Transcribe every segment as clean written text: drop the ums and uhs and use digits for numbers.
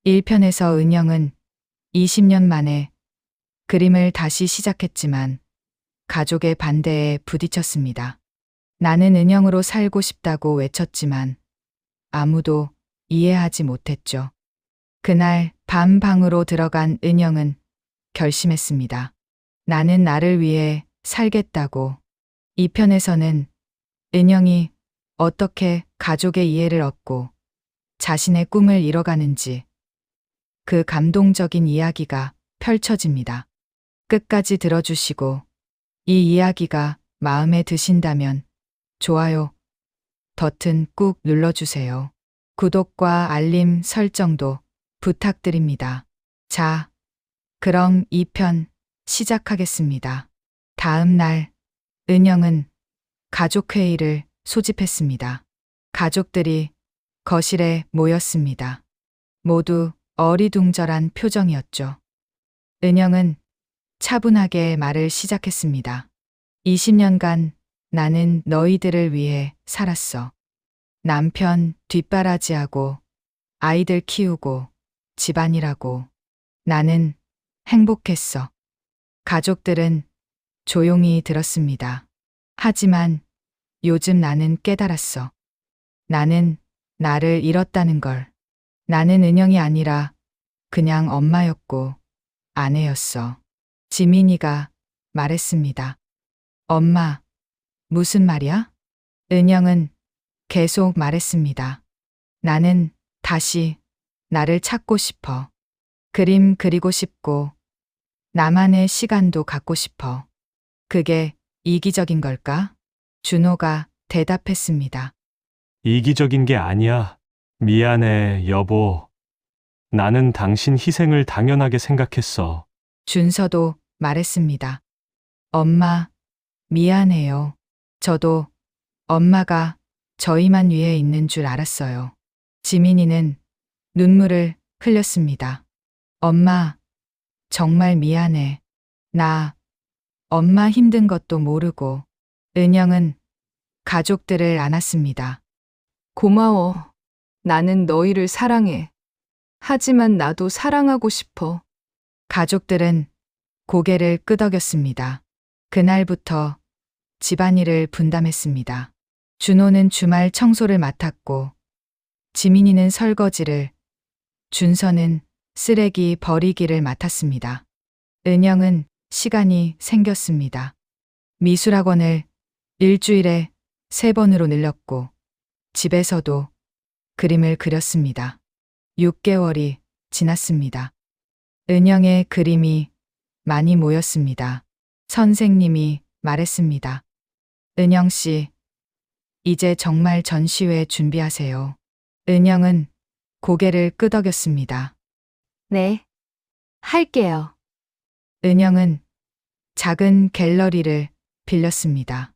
1편에서 은영은 20년 만에 그림을 다시 시작했지만 가족의 반대에 부딪혔습니다. 나는 은영으로 살고 싶다고 외쳤지만 아무도 이해하지 못했죠. 그날 밤 방으로 들어간 은영은 결심했습니다. 나는 나를 위해 살겠다고. 2편에서는 은영이 어떻게 가족의 이해를 얻고 자신의 꿈을 이뤄가는지 그 감동적인 이야기가 펼쳐집니다. 끝까지 들어주시고 이 이야기가 마음에 드신다면 좋아요 버튼 꾹 눌러주세요. 구독과 알림 설정도 부탁드립니다. 자, 그럼 2편 시작하겠습니다. 다음 날 은영은 가족회의를 소집했습니다. 가족들이 거실에 모였습니다. 모두 어리둥절한 표정이었죠. 은영은 차분하게 말을 시작했습니다. 20년간 나는 너희들을 위해 살았어. 남편 뒷바라지하고 아이들 키우고 집안일하고 나는 행복했어. 가족들은 조용히 들었습니다. 하지만 요즘 나는 깨달았어. 나는 나를 잃었다는 걸. 나는 은영이 아니라 그냥 엄마였고 아내였어. 지민이가 말했습니다. 엄마, 무슨 말이야? 은영은 계속 말했습니다. 나는 다시 나를 찾고 싶어. 그림 그리고 싶고 나만의 시간도 갖고 싶어. 그게 이기적인 걸까? 준호가 대답했습니다. 이기적인 게 아니야. 미안해, 여보. 나는 당신 희생을 당연하게 생각했어. 준서도 말했습니다. 엄마, 미안해요. 저도 엄마가 저희만 위해 있는 줄 알았어요. 지민이는 눈물을 흘렸습니다. 엄마, 정말 미안해. 나 엄마 힘든 것도 모르고. 은영은 가족들을 안았습니다. 고마워. 나는 너희를 사랑해. 하지만 나도 사랑하고 싶어. 가족들은 고개를 끄덕였습니다. 그날부터 집안일을 분담했습니다. 준호는 주말 청소를 맡았고 지민이는 설거지를, 준서는 쓰레기 버리기를 맡았습니다. 은영은 시간이 생겼습니다. 미술학원을 일주일에 3번으로 늘렸고 집에서도 그림을 그렸습니다. 6개월이 지났습니다. 은영의 그림이 많이 모였습니다. 선생님이 말했습니다. 은영 씨, 이제 정말 전시회 준비하세요. 은영은 고개를 끄덕였습니다. 네. 할게요. 은영은 작은 갤러리를 빌렸습니다.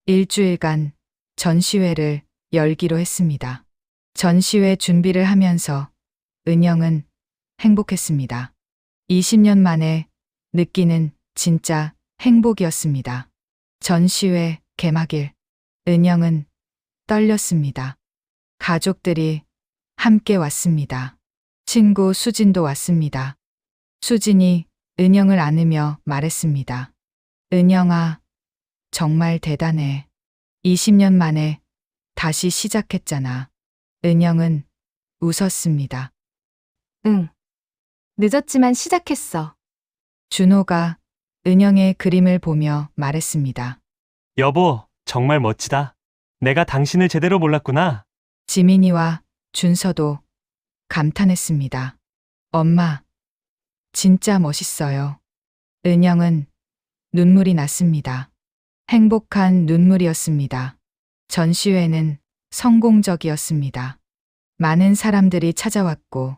일주일간 전시회를 열기로 했습니다. 전시회 준비를 하면서 은영은 행복했습니다. 20년 만에 느끼는 진짜 행복이었습니다. 전시회 개막일, 은영은 떨렸습니다. 가족들이 함께 왔습니다. 친구 수진도 왔습니다. 수진이 은영을 안으며 말했습니다. 은영아, 정말 대단해. 20년 만에 다시 시작했잖아. 은영은 웃었습니다. 응. 늦었지만 시작했어. 준호가 은영의 그림을 보며 말했습니다. 여보, 정말 멋지다. 내가 당신을 제대로 몰랐구나. 지민이와 준서도 감탄했습니다. 엄마, 진짜 멋있어요. 은영은 눈물이 났습니다. 행복한 눈물이었습니다. 전시회는 성공적이었습니다. 많은 사람들이 찾아왔고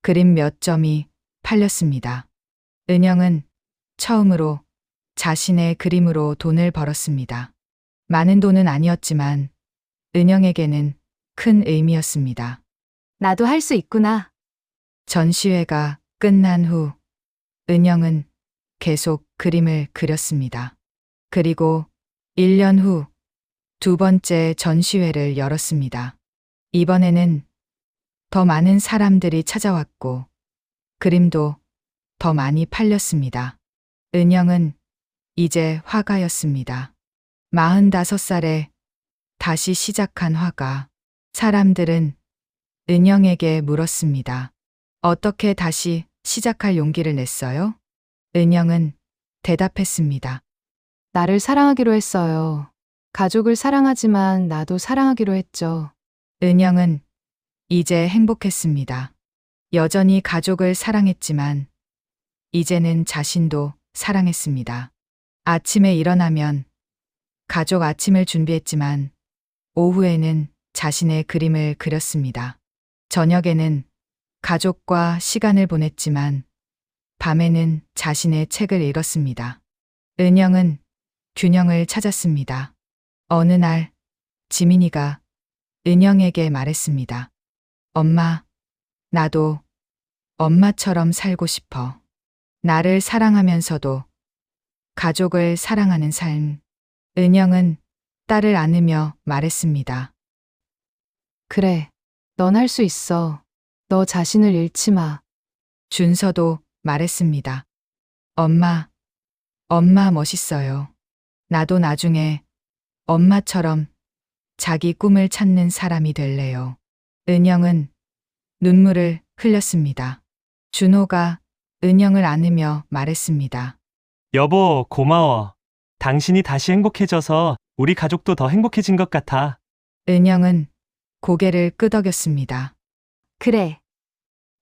그림 몇 점이 팔렸습니다. 은영은 처음으로 자신의 그림으로 돈을 벌었습니다. 많은 돈은 아니었지만 은영에게는 큰 의미였습니다. 나도 할 수 있구나. 전시회가 끝난 후 은영은 계속 그림을 그렸습니다. 그리고 1년 후 2번째 전시회를 열었습니다. 이번에는 더 많은 사람들이 찾아왔고 그림도 더 많이 팔렸습니다. 은영은 이제 화가였습니다. 45살에 다시 시작한 화가. 사람들은 은영에게 물었습니다. 어떻게 다시 시작할 용기를 냈어요? 은영은 대답했습니다. 나를 사랑하기로 했어요. 가족을 사랑하지만 나도 사랑하기로 했죠. 은영은 이제 행복했습니다. 여전히 가족을 사랑했지만 이제는 자신도 사랑했습니다. 아침에 일어나면 가족 아침을 준비했지만 오후에는 자신의 그림을 그렸습니다. 저녁에는 가족과 시간을 보냈지만 밤에는 자신의 책을 읽었습니다. 은영은 균형을 찾았습니다. 어느 날 지민이가 은영에게 말했습니다. 엄마, 나도 엄마처럼 살고 싶어. 나를 사랑하면서도 가족을 사랑하는 삶. 은영은 딸을 안으며 말했습니다. 그래, 넌 할 수 있어. 너 자신을 잃지 마. 준서도 말했습니다. 엄마 멋있어요. 나도 나중에 엄마처럼 자기 꿈을 찾는 사람이 될래요. 은영은 눈물을 흘렸습니다. 준호가 은영을 안으며 말했습니다. 여보, 고마워. 당신이 다시 행복해져서 우리 가족도 더 행복해진 것 같아. 은영은 고개를 끄덕였습니다. 그래.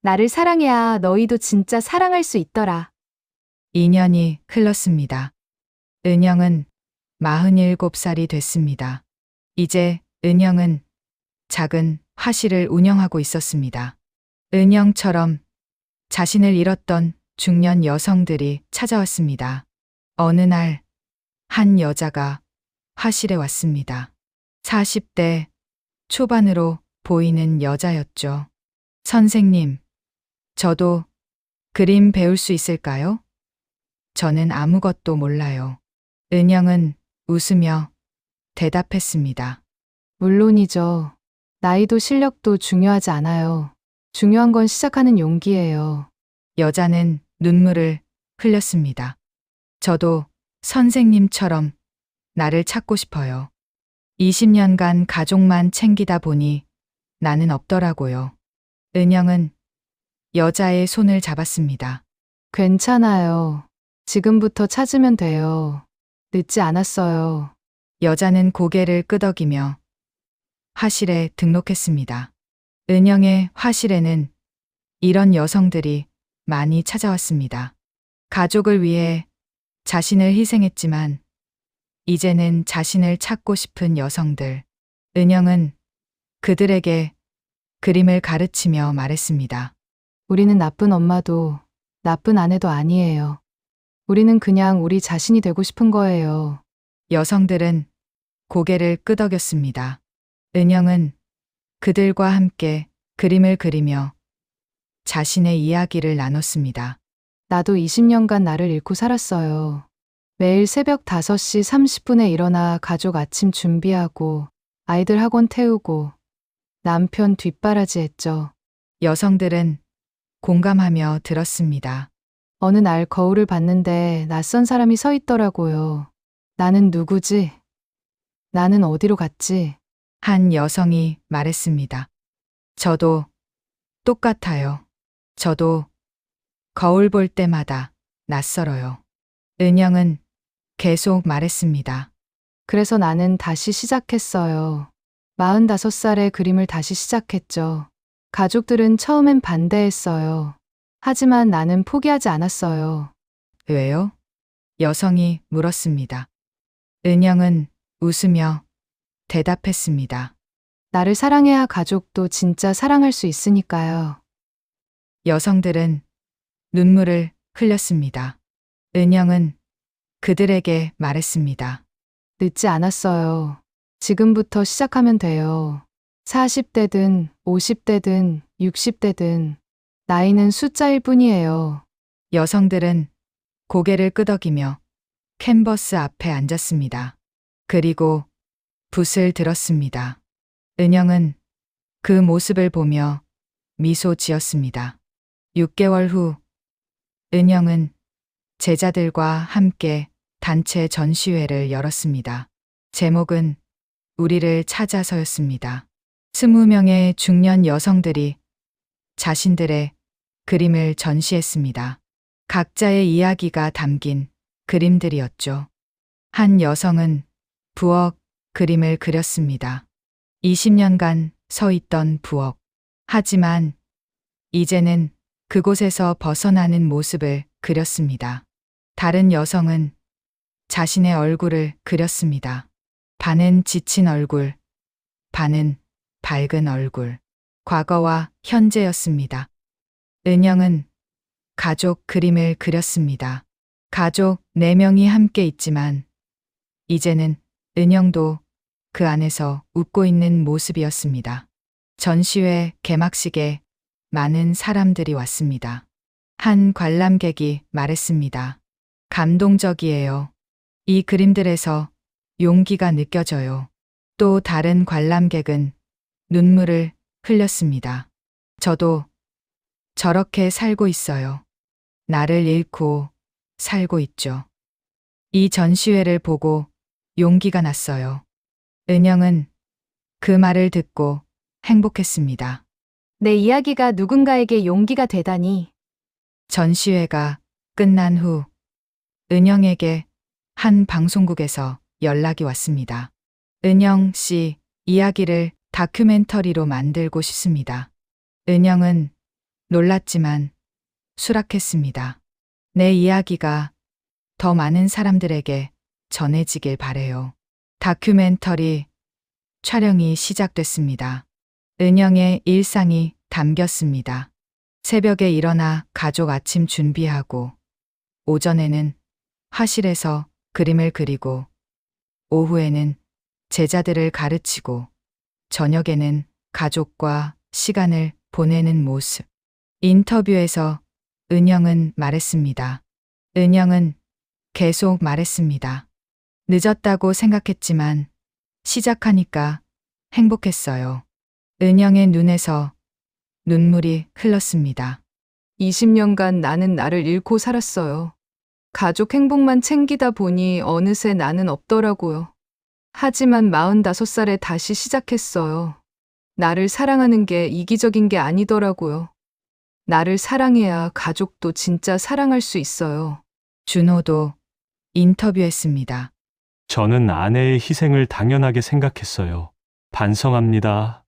나를 사랑해야 너희도 진짜 사랑할 수 있더라. 2년이 흘렀습니다. 은영은 47살이 됐습니다. 이제 은영은 작은 화실을 운영하고 있었습니다. 은영처럼 자신을 잃었던 중년 여성들이 찾아왔습니다. 어느 날 한 여자가 화실에 왔습니다. 40대 초반으로 보이는 여자였죠. 선생님, 저도 그림 배울 수 있을까요? 저는 아무것도 몰라요. 은영은 웃으며 대답했습니다. 물론이죠. 나이도 실력도 중요하지 않아요. 중요한 건 시작하는 용기예요. 여자는 눈물을 흘렸습니다. 저도 선생님처럼 나를 찾고 싶어요. 20년간 가족만 챙기다 보니 나는 없더라고요. 은영은 여자의 손을 잡았습니다. 괜찮아요. 지금부터 찾으면 돼요. 늦지 않았어요. 여자는 고개를 끄덕이며 화실에 등록했습니다. 은영의 화실에는 이런 여성들이 많이 찾아왔습니다. 가족을 위해 자신을 희생했지만 이제는 자신을 찾고 싶은 여성들. 은영은 그들에게 그림을 가르치며 말했습니다. 우리는 나쁜 엄마도 나쁜 아내도 아니에요. 우리는 그냥 우리 자신이 되고 싶은 거예요. 여성들은 고개를 끄덕였습니다. 은영은 그들과 함께 그림을 그리며 자신의 이야기를 나눴습니다. 나도 20년간 나를 잃고 살았어요. 매일 새벽 5시 30분에 일어나 가족 아침 준비하고 아이들 학원 태우고 남편 뒷바라지 했죠. 여성들은 공감하며 들었습니다. 어느 날 거울을 봤는데 낯선 사람이 서 있더라고요. 나는 누구지? 나는 어디로 갔지? 한 여성이 말했습니다. 저도 똑같아요. 저도 거울 볼 때마다 낯설어요. 은영은 계속 말했습니다. 그래서 나는 다시 시작했어요. 45살에 그림을 다시 시작했죠. 가족들은 처음엔 반대했어요. 하지만 나는 포기하지 않았어요. 왜요? 여성이 물었습니다. 은영은 웃으며 대답했습니다. 나를 사랑해야 가족도 진짜 사랑할 수 있으니까요. 여성들은 눈물을 흘렸습니다. 은영은 그들에게 말했습니다. 늦지 않았어요. 지금부터 시작하면 돼요. 40대든 50대든 60대든 나이는 숫자일 뿐이에요. 여성들은 고개를 끄덕이며 캔버스 앞에 앉았습니다. 그리고 붓을 들었습니다. 은영은 그 모습을 보며 미소 지었습니다. 6개월 후 은영은 제자들과 함께 단체 전시회를 열었습니다. 제목은 우리를 찾아서였습니다. 20명의 중년 여성들이 자신들의 그림을 전시했습니다. 각자의 이야기가 담긴 그림들이었죠. 한 여성은 부엌 그림을 그렸습니다. 20년간 서 있던 부엌. 하지만 이제는 그곳에서 벗어나는 모습을 그렸습니다. 다른 여성은 자신의 얼굴을 그렸습니다. 반은 지친 얼굴, 반은 밝은 얼굴. 과거와 현재였습니다. 은영은 가족 그림을 그렸습니다. 가족 4명이 함께 있지만 이제는 은영도 그 안에서 웃고 있는 모습이었습니다. 전시회 개막식에 많은 사람들이 왔습니다. 한 관람객이 말했습니다. 감동적이에요. 이 그림들에서 용기가 느껴져요. 또 다른 관람객은 눈물을 흘렸습니다. 저도 저렇게 살고 있어요. 나를 잃고 살고 있죠. 이 전시회를 보고 용기가 났어요. 은영은 그 말을 듣고 행복했습니다. 내 이야기가 누군가에게 용기가 되다니. 전시회가 끝난 후 은영에게 한 방송국에서 연락이 왔습니다. 은영 씨 이야기를 다큐멘터리로 만들고 싶습니다. 은영은 놀랐지만 수락했습니다. 내 이야기가 더 많은 사람들에게 전해지길 바래요. 다큐멘터리 촬영이 시작됐습니다. 은영의 일상이 담겼습니다. 새벽에 일어나 가족 아침 준비하고, 오전에는 화실에서 그림을 그리고, 오후에는 제자들을 가르치고, 저녁에는 가족과 시간을 보내는 모습. 인터뷰에서 은영은 말했습니다. 은영은 계속 말했습니다. 늦었다고 생각했지만 시작하니까 행복했어요. 은영의 눈에서 눈물이 흘렀습니다. 20년간 나는 나를 잃고 살았어요. 가족 행복만 챙기다 보니 어느새 나는 없더라고요. 하지만 45살에 다시 시작했어요. 나를 사랑하는 게 이기적인 게 아니더라고요. 나를 사랑해야 가족도 진짜 사랑할 수 있어요. 준호도 인터뷰했습니다. 저는 아내의 희생을 당연하게 생각했어요. 반성합니다.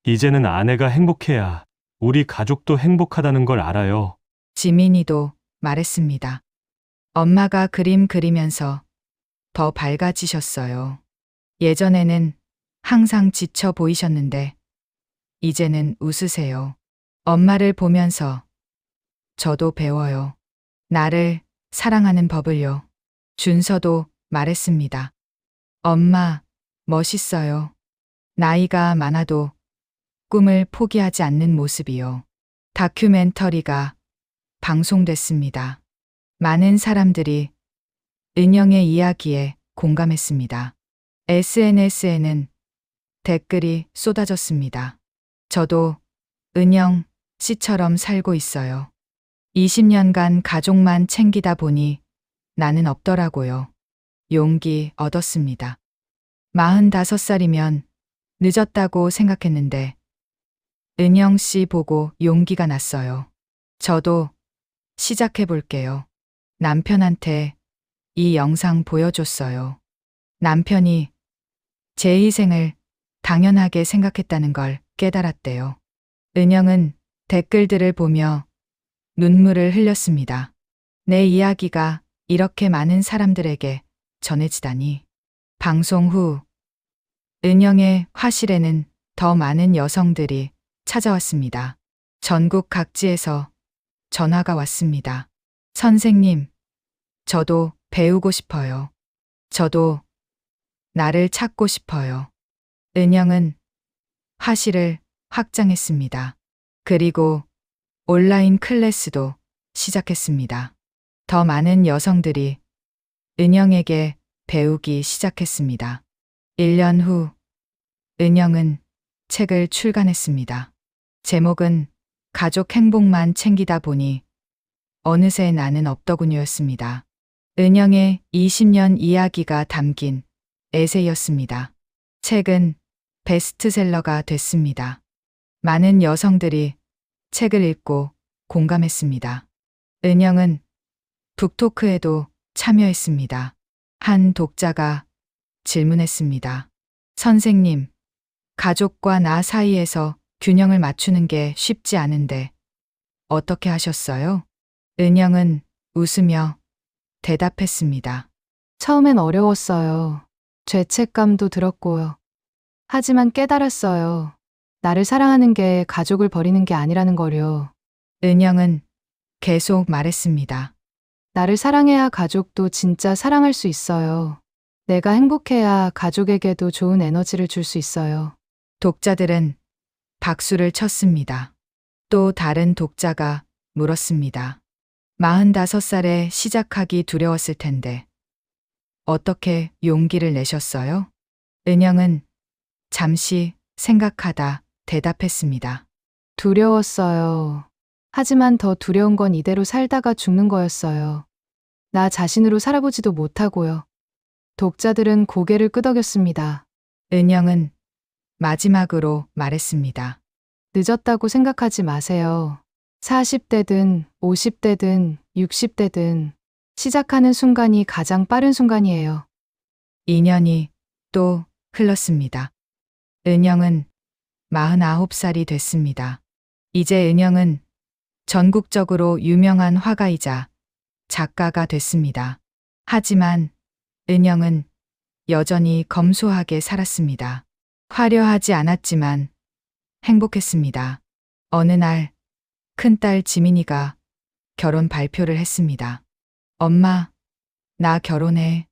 이제는 아내가 행복해야 우리 가족도 행복하다는 걸 알아요. 지민이도 말했습니다. 엄마가 그림 그리면서 더 밝아지셨어요. 예전에는 항상 지쳐 보이셨는데 이제는 웃으세요. 엄마를 보면서 저도 배워요. 나를 사랑하는 법을요. 준서도 말했습니다. 엄마, 멋있어요. 나이가 많아도 꿈을 포기하지 않는 모습이요. 다큐멘터리가 방송됐습니다. 많은 사람들이 은영의 이야기에 공감했습니다. SNS에는 댓글이 쏟아졌습니다. 저도 은영 씨처럼 살고 있어요. 20년간 가족만 챙기다 보니 나는 없더라고요. 용기 얻었습니다. 45살이면 늦었다고 생각했는데 은영 씨 보고 용기가 났어요. 저도 시작해 볼게요. 남편한테 이 영상 보여줬어요. 남편이 제 희생을 당연하게 생각했다는 걸 깨달았대요. 은영은 댓글들을 보며 눈물을 흘렸습니다. 내 이야기가 이렇게 많은 사람들에게 전해지다니. 방송 후 은영의 화실에는 더 많은 여성들이 찾아왔습니다. 전국 각지에서 전화가 왔습니다. 선생님, 저도 배우고 싶어요. 저도 나를 찾고 싶어요. 은영은 화실을 확장했습니다. 그리고 온라인 클래스도 시작했습니다. 더 많은 여성들이 은영에게 배우기 시작했습니다. 1년 후 은영은 책을 출간했습니다. 제목은 가족 행복만 챙기다 보니 어느새 나는 없더군요였습니다. 은영의 20년 이야기가 담긴 에세이였습니다. 책은 베스트셀러가 됐습니다. 많은 여성들이 책을 읽고 공감했습니다. 은영은 북토크에도 참여했습니다. 한 독자가 질문했습니다. 선생님, 가족과 나 사이에서 균형을 맞추는 게 쉽지 않은데 어떻게 하셨어요? 은영은 웃으며 대답했습니다. 처음엔 어려웠어요. 죄책감도 들었고요. 하지만 깨달았어요. 나를 사랑하는 게 가족을 버리는 게 아니라는 거요. 은영은 계속 말했습니다. 나를 사랑해야 가족도 진짜 사랑할 수 있어요. 내가 행복해야 가족에게도 좋은 에너지를 줄 수 있어요. 독자들은 박수를 쳤습니다. 또 다른 독자가 물었습니다. 45살에 시작하기 두려웠을 텐데 어떻게 용기를 내셨어요? 은영은 잠시 생각하다 대답했습니다. 두려웠어요. 하지만 더 두려운 건 이대로 살다가 죽는 거였어요. 나 자신으로 살아보지도 못하고요. 독자들은 고개를 끄덕였습니다. 은영은 마지막으로 말했습니다. 늦었다고 생각하지 마세요. 40대든 50대든 60대든 시작하는 순간이 가장 빠른 순간이에요. 2년이 또 흘렀습니다. 은영은 49살이 됐습니다. 이제 은영은 전국적으로 유명한 화가이자 작가가 됐습니다. 하지만 은영은 여전히 검소하게 살았습니다. 화려하지 않았지만 행복했습니다. 어느 날 큰딸 지민이가 결혼 발표를 했습니다. 엄마, 나 결혼해.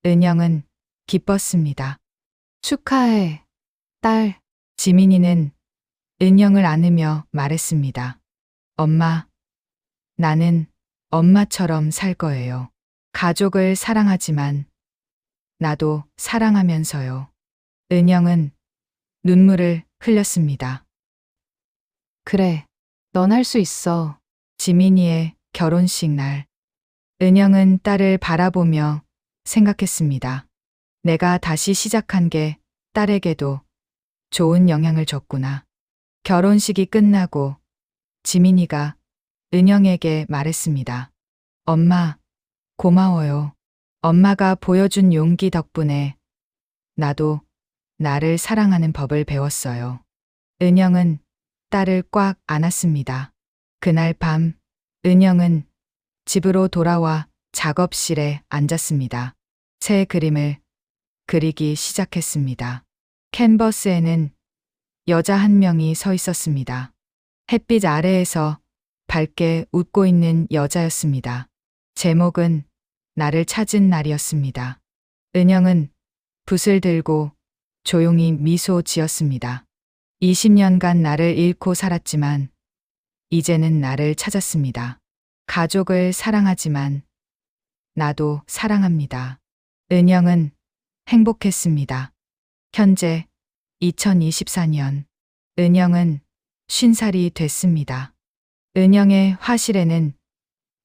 은영은 기뻤습니다. 축하해, 딸. 지민이는 은영을 안으며 말했습니다. 엄마, 나는 엄마처럼 살 거예요. 가족을 사랑하지만 나도 사랑하면서요. 은영은 눈물을 흘렸습니다. 그래, 넌 할 수 있어. 지민이의 결혼식 날. 은영은 딸을 바라보며 생각했습니다. 내가 다시 시작한 게 딸에게도 좋은 영향을 줬구나. 결혼식이 끝나고 지민이가 은영에게 말했습니다. 엄마, 고마워요. 엄마가 보여준 용기 덕분에 나도 나를 사랑하는 법을 배웠어요. 은영은 딸을 꽉 안았습니다. 그날 밤, 은영은 집으로 돌아와 작업실에 앉았습니다. 새 그림을 그리기 시작했습니다. 캔버스에는 여자 한 명이 서 있었습니다. 햇빛 아래에서 밝게 웃고 있는 여자였습니다. 제목은 나를 찾은 날이었습니다. 은영은 붓을 들고 조용히 미소 지었습니다. 20년간 나를 잃고 살았지만 이제는 나를 찾았습니다. 가족을 사랑하지만 나도 사랑합니다. 은영은 행복했습니다. 현재 2024년 은영은 50살이 됐습니다. 은영의 화실에는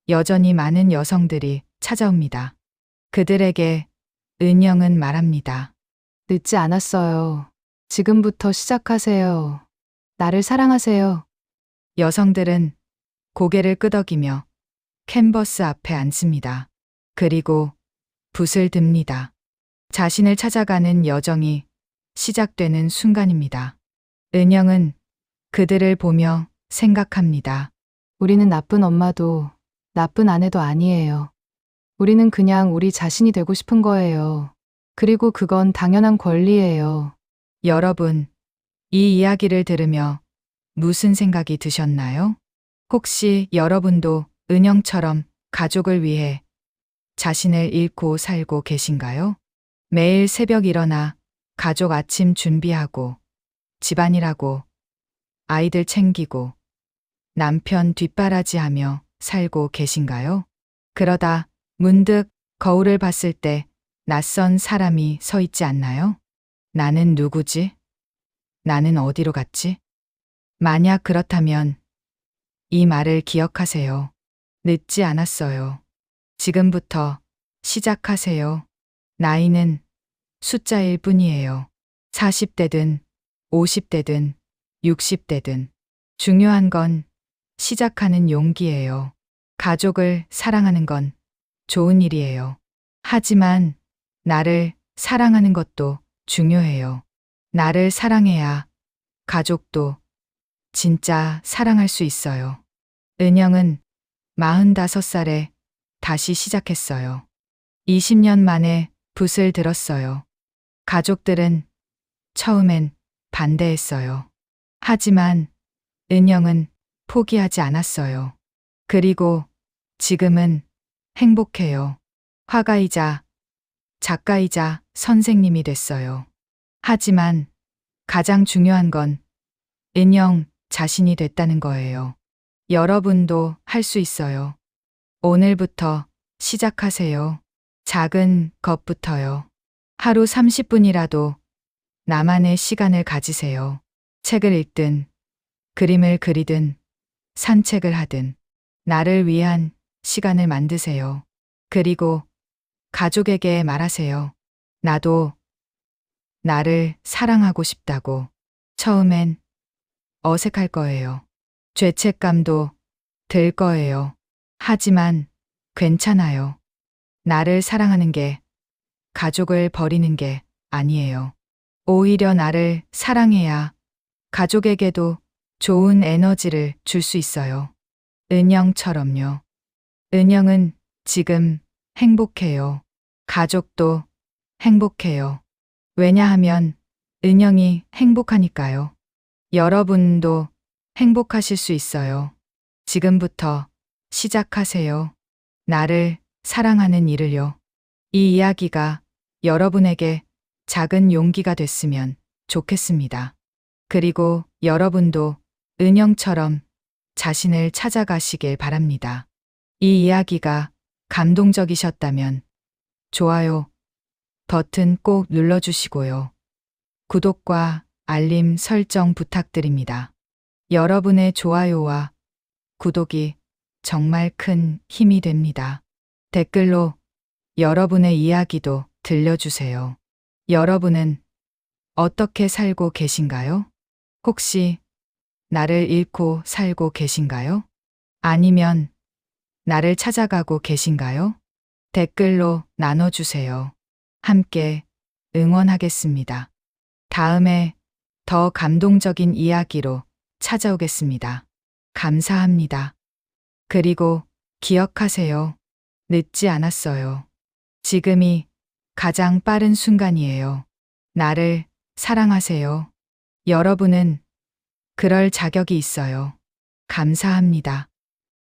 여전히 많은 여성들이 찾아옵니다. 그들에게 은영은 말합니다. 늦지 않았어요. 지금부터 시작하세요. 나를 사랑하세요. 여성들은 고개를 끄덕이며 캔버스 앞에 앉습니다. 그리고 붓을 듭니다. 자신을 찾아가는 여정이 시작되는 순간입니다. 은영은 그들을 보며 생각합니다. 우리는 나쁜 엄마도 나쁜 아내도 아니에요. 우리는 그냥 우리 자신이 되고 싶은 거예요. 그리고 그건 당연한 권리예요. 여러분, 이 이야기를 들으며 무슨 생각이 드셨나요? 혹시 여러분도 은영처럼 가족을 위해 자신을 잃고 살고 계신가요? 매일 새벽 일어나 가족 아침 준비하고 집안일하고 아이들 챙기고 남편 뒷바라지하며 살고 계신가요? 그러다 문득 거울을 봤을 때 낯선 사람이 서 있지 않나요? 나는 누구지? 나는 어디로 갔지? 만약 그렇다면 이 말을 기억하세요. 늦지 않았어요. 지금부터 시작하세요. 나이는 숫자일 뿐이에요. 40대든 50대든 60대든 중요한 건 시작하는 용기예요. 가족을 사랑하는 건 좋은 일이에요. 하지만 나를 사랑하는 것도 중요해요. 나를 사랑해야 가족도 진짜 사랑할 수 있어요. 은영은 45살에 다시 시작했어요. 20년 만에 붓을 들었어요. 가족들은 처음엔 반대했어요. 하지만 은영은 포기하지 않았어요. 그리고 지금은 행복해요. 화가이자 작가이자 선생님이 됐어요. 하지만 가장 중요한 건 은영 자신이 됐다는 거예요. 여러분도 할 수 있어요. 오늘부터 시작하세요. 작은 것부터요. 하루 30분이라도 나만의 시간을 가지세요. 책을 읽든, 그림을 그리든, 산책을 하든, 나를 위한 시간을 만드세요. 그리고 가족에게 말하세요. 나도 나를 사랑하고 싶다고. 처음엔 어색할 거예요. 죄책감도 들 거예요. 하지만 괜찮아요. 나를 사랑하는 게 가족을 버리는 게 아니에요. 오히려 나를 사랑해야 가족에게도 좋은 에너지를 줄 수 있어요. 은영처럼요. 은영은 지금 행복해요. 가족도 행복해요. 왜냐하면 은영이 행복하니까요. 여러분도 행복하실 수 있어요. 지금부터 시작하세요. 나를 사랑하는 일을요. 이 이야기가 여러분에게 작은 용기가 됐으면 좋겠습니다. 그리고 여러분도 은영처럼 자신을 찾아가시길 바랍니다. 이 이야기가 감동적이셨다면 좋아요 버튼 꼭 눌러주시고요. 구독과 알림 설정 부탁드립니다. 여러분의 좋아요와 구독이 정말 큰 힘이 됩니다. 댓글로 여러분의 이야기도 들려주세요. 여러분은 어떻게 살고 계신가요? 혹시 나를 잃고 살고 계신가요? 아니면 나를 찾아가고 계신가요? 댓글로 나눠주세요. 함께 응원하겠습니다. 다음에 더 감동적인 이야기로 찾아오겠습니다. 감사합니다. 그리고 기억하세요. 늦지 않았어요. 지금이 가장 빠른 순간이에요. 나를 사랑하세요. 여러분은 그럴 자격이 있어요. 감사합니다.